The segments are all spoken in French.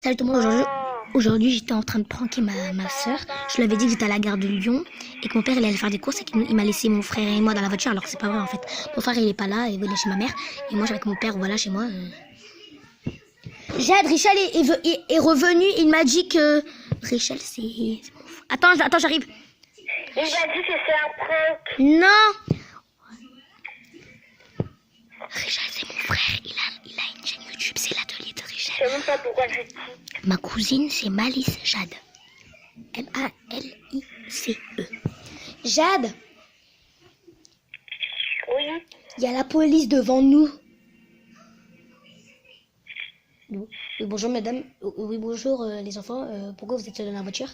Salut tout le monde, aujourd'hui j'étais en train de pranker ma soeur. Je lui avais dit que j'étais à la gare de Lyon et que mon père il allait faire des courses et qu'il m'a laissé mon frère et moi dans la voiture alors que c'est pas vrai en fait. Mon frère il est pas là, il est chez ma mère et moi avec mon père voilà chez moi. Jade, Richel est revenu, il m'a dit que... Richel c'est... Attends j'arrive. Il m'a dit que c'est un prank. Non. Richel c'est mon frère, il a une chaîne YouTube, c'est l'atelier de Richel. Je sais même pas pourquoi je dis. Ma cousine, c'est Malice Jade. Malice. Jade, Oui. il y a la police devant nous. Oui, bonjour madame. Oui, bonjour les enfants. Pourquoi vous êtes dans la voiture?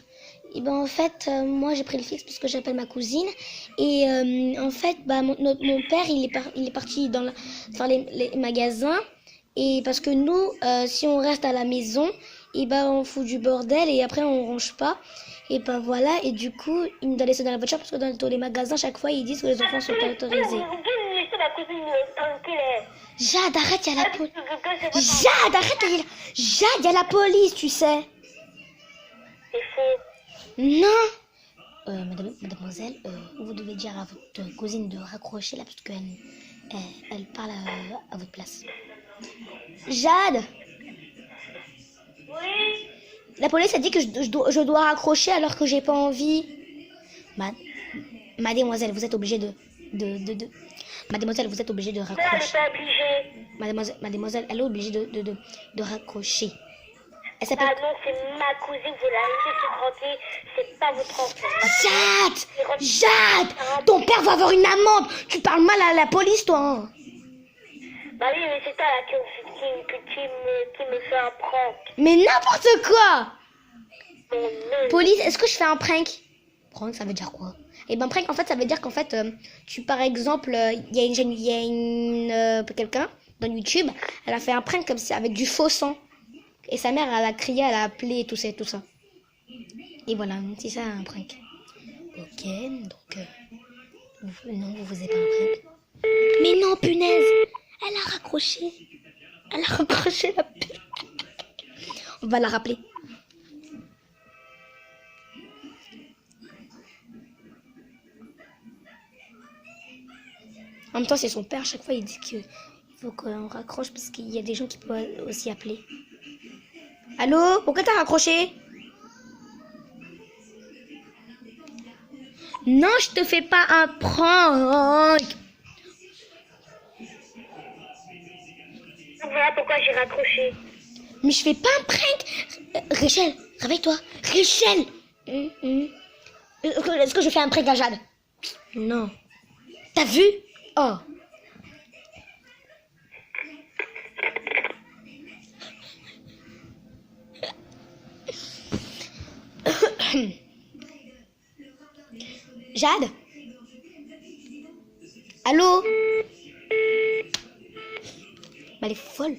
Et ben en fait, moi j'ai pris le fixe parce que j'appelle ma cousine. Et en fait, mon père il est parti faire les magasins. Et parce que nous, si on reste à la maison, et ben on fout du bordel et après on range pas. Et ben voilà, et du coup, il nous a laissé dans la voiture parce que dans les magasins, chaque fois, ils disent que les enfants sont pas autorisés. Vous me laissez ma cousine tranquille. Jade, arrête, il y a la police. Jade, arrête, Jade, il y a la police, tu sais. C'est faux. Non. Mademoiselle, vous devez dire à votre cousine de raccrocher là parce qu'elle parle à votre place. Jade. Oui. La police a dit que je dois raccrocher alors que j'ai pas envie. Mademoiselle, vous êtes obligée de... Mademoiselle, vous êtes obligée de Non, elle raccrocher. n'est pas obligée. Mademoiselle, elle est obligée de raccrocher. Elle Ah s'appelle... non, c'est ma cousine, vous la laissez tranquille. C'est pas votre enfant. Jade, ton père va avoir une amende. Tu parles mal à la police, toi. Hein. Bah oui, mais c'est toi là qui me fait un prank. Mais n'importe quoi. Non. Police, est-ce que je fais un prank? Prank, ça veut dire quoi? Eh ben prank, en fait, ça veut dire qu'en fait, par exemple, il y a quelqu'un dans YouTube, elle a fait un prank comme ça avec du faux sang. Et sa mère, elle a crié, elle a appelé et tout ça. Et voilà, c'est ça un prank. Ok, donc... non, vous faisiez pas un prank. Mais non, punaise. Elle a raccroché. La pute. On va la rappeler. En même temps, c'est son père. À chaque fois, il dit qu'il faut qu'on raccroche parce qu'il y a des gens qui peuvent aussi appeler. Allô? Pourquoi t'as raccroché? Non, je te fais pas un prank. Voilà pourquoi j'ai raccroché. Mais je fais pas un prank. Rachel, réveille-toi. Rachel. Est-ce que je fais un prank à Jade? Non. T'as vu? Oh. Jade? Allô? Elle est folle.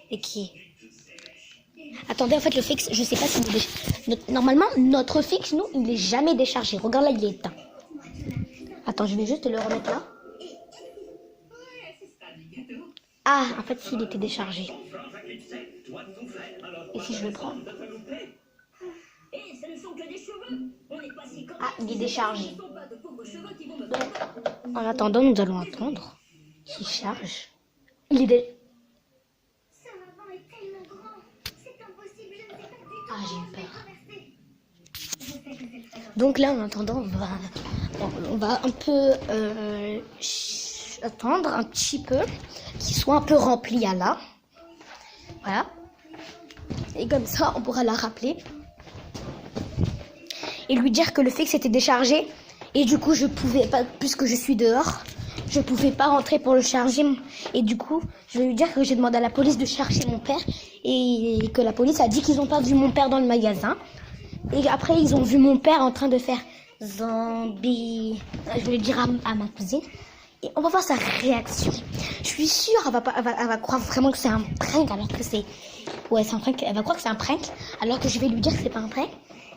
Et qui? Attendez, en fait, le fixe, je sais pas si normalement, notre fixe, nous, il est jamais déchargé. Regarde là, il est éteint. Attends, je vais juste le remettre là. Ah, en fait, s'il était déchargé. Et si je le prends? Ah, il est déchargé. Donc, en attendant, nous allons attendre qu'il charge. Il est Ah, j'ai eu peur. Donc là, en attendant, on va un peu attendre un petit peu qu'il soit un peu rempli à là. Voilà. Et comme ça, on pourra la rappeler. Et lui dire que le fixe était déchargé. Et du coup, je pouvais pas, puisque je suis dehors, je pouvais pas rentrer pour le charger. Et du coup, je vais lui dire que j'ai demandé à la police de chercher mon père. Et que la police a dit qu'ils ont pas vu mon père dans le magasin. Et après, ils ont vu mon père en train de faire zombie. Je vais le dire à ma cousine. Et on va voir sa réaction. Je suis sûre, elle va croire vraiment que c'est un prank alors que c'est... Ouais, c'est un prank. Elle va croire que c'est un prank alors que je vais lui dire que c'est pas un prank.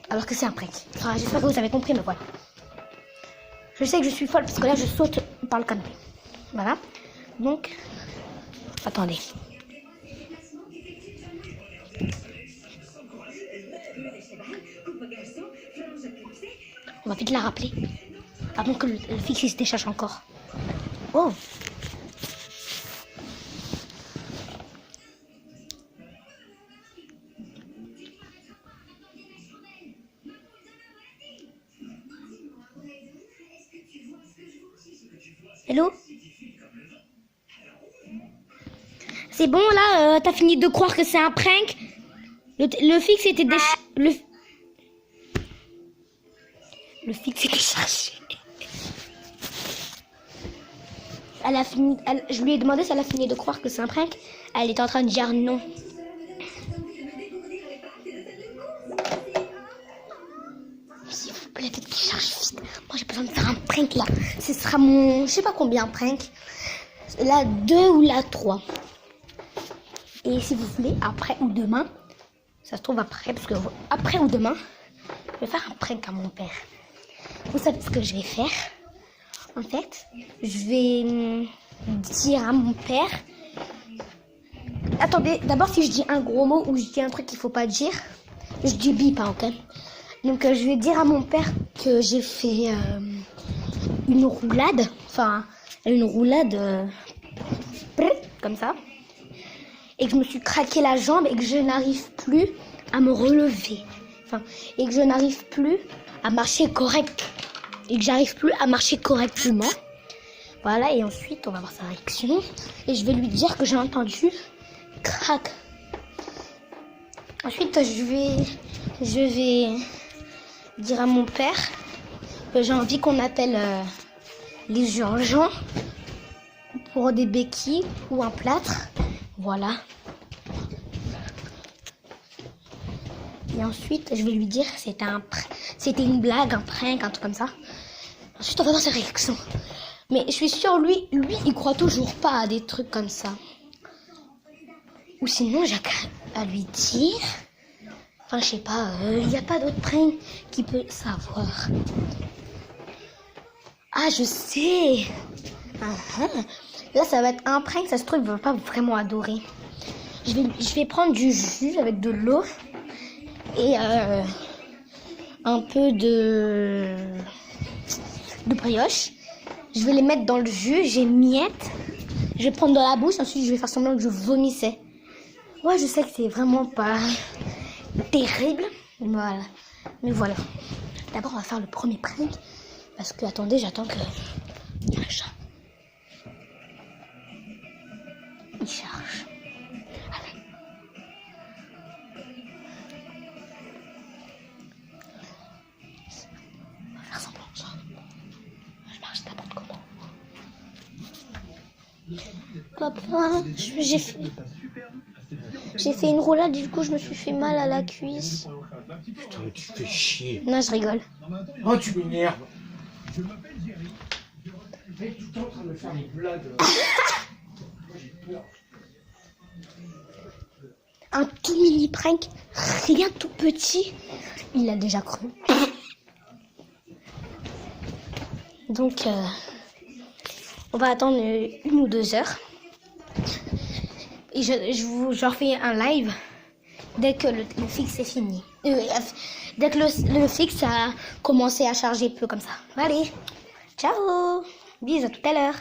Alors que c'est un prank. Enfin, j'espère que vous avez compris, mais voilà. Je sais que je suis folle parce que là, je saute par le canapé. Voilà. Donc, attendez. On va vite la rappeler. Avant que le fixe il se décharge encore. Oh. Hello? C'est bon là, t'as fini de croire que c'est un prank? Le fixe était le fixe était chargé. Elle a fini. Je lui ai demandé si elle a fini de croire que c'est un prank. Elle était en train de dire non. S'il vous plaît, faites qu'il charge vite. Moi j'ai besoin de faire un prank là. Ce sera mon. Je sais pas combien prank. La 2 ou la 3. Et si vous voulez, après ou demain, ça se trouve après, parce que après ou demain, je vais faire un prank à mon père. Vous savez ce que je vais faire? En fait, je vais dire à mon père... Attendez, d'abord si je dis un gros mot ou je dis un truc qu'il faut pas dire, je dis bip, hein, ok? Donc je vais dire à mon père que j'ai fait une roulade, comme ça. Et que je me suis craqué la jambe et que je n'arrive plus à me relever. Et que je n'arrive plus à marcher correct. Et que j'arrive plus à marcher correctement. Voilà, et ensuite, on va voir sa réaction. Et je vais lui dire que j'ai entendu crac. Ensuite, je vais dire à mon père que j'ai envie qu'on appelle les urgences pour des béquilles ou un plâtre. Voilà. Et ensuite, je vais lui dire que c'était une blague, un prank, un truc comme ça. Ensuite, on va voir sa réaction. Mais je suis sûre, lui, il croit toujours pas à des trucs comme ça. Ou sinon, j'ai qu'à lui dire... Enfin, je sais pas, il n'y a pas d'autre prank qui peut savoir. Ah, je sais. Là, ça va être un prank, ça se trouve, il va pas vraiment adorer. Je vais prendre du jus avec de l'eau et un peu de brioche. Je vais les mettre dans le jus, j'ai miettes. Je vais prendre dans la bouche, ensuite je vais faire semblant que je vomissais. Ouais, je sais que c'est vraiment pas terrible. Voilà. Mais voilà. D'abord, on va faire le premier prank. Parce que, attendez, j'attends que... le chat. Il charge. Allez. On va faire semblant, ça. Je marche n'importe comment. Papa, j'ai fait une roulade, du coup je me suis fait mal à la cuisse. Putain, tu fais chier. Non, je rigole. Oh, tu m'énerves. Je m'appelle Jerry. Tu es tout le temps en train de me faire des blagues. J'ai peur. Un tout mini prank, rien tout petit. Il l'a déjà cru. Donc, on va attendre 1 ou 2 heures. Et je refais un live dès que le fixe est fini. Dès que le fixe a commencé à charger peu comme ça. Allez, ciao. Bisous, à tout à l'heure.